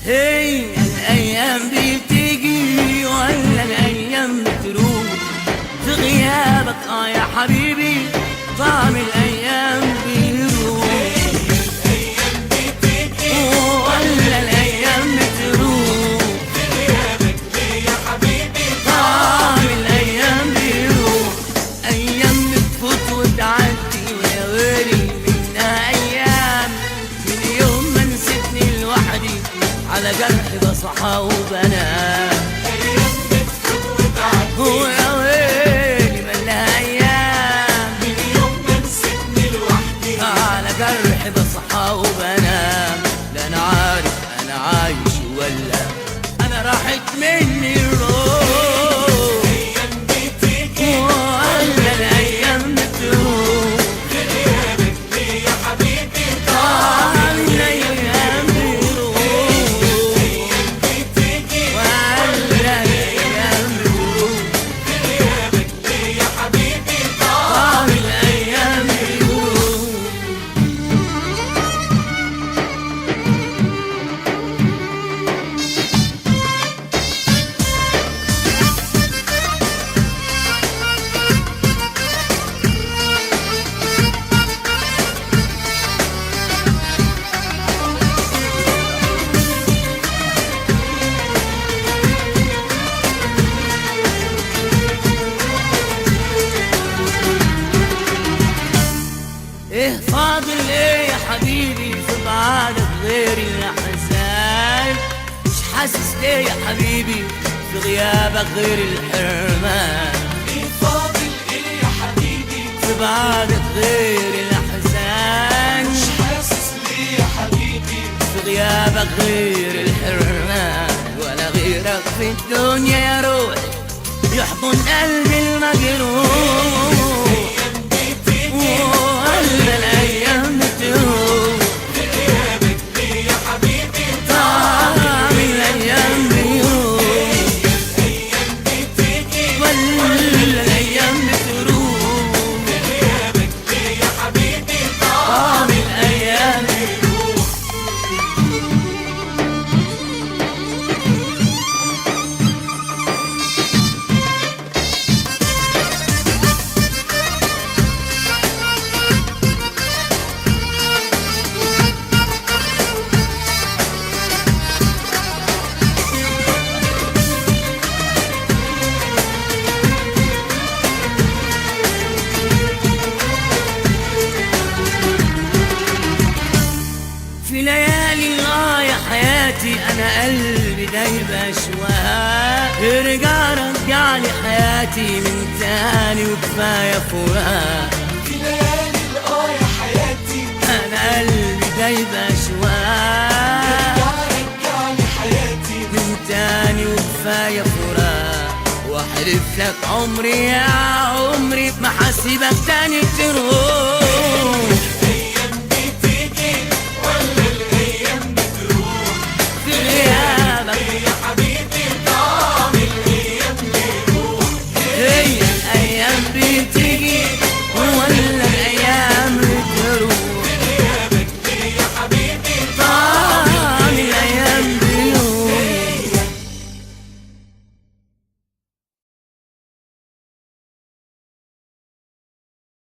هي الأيام دي بتيجي ولا الأيام بتروح؟ في غيابك يا حبيبي طعم الأيام بيروح. الأيام بتيجي ولا الأيام بتروح؟ في غيابك ليه يا حبيبي طعم الأيام بيروح. أيام بتفوت وتعدي ويا ويلي منها أيام، من يوم ما نسيتني لوحدي على جرح بصحى وبنام. أيام بتفوت وتعدي ويا ويلي مالها أيام، من يوم ما نسيتني لوحدي على جرح بصحى وبنام. لا أنا عارف أنا عايش ولا أنا راحت مني الروح. الأيام بتيجي ولا الأيام بتروح؟ في غيابك ليه يا حبيبي طعم الأيام بيروح. الأيام بتيجي ولا الأيام بتروح؟ في غيابك ليه يا حبيبي طعم الأيام بيروح. ايه فاضل ايه يا حبيبي في بعدك غير الاحزان؟ مش حاسس ليه يا حبيبي في غيابك غير الحرمان؟ إيه فاضل إيه يا حبيبي في بعدك غير الاحزان، مش حاسس ليه يا حبيبي في غيابك غير الحرمان. ولا غيرك في الدنيا يا روحي يحضن قلبي المجروح. الأيام بتيجي ولا الايام بتروح؟ في غيابك ليه يا حبيبي طعم الايام بيروح. الأيام بتيجي ولا الايام بتروح؟ في غيابك ليه يا حبيبي طعم الايام بيروح. في ليالي يا حياتي انا قلبي دايب اشواق، رجع لي حياتي من تاني وكفايه فراق. في ليالي يا حياتي انا قلبي دايب اشواق، رجعني حياتي من تاني وكفايه فراق. واحلف لك عمري يا عمري ما حسيبك تاني تروح.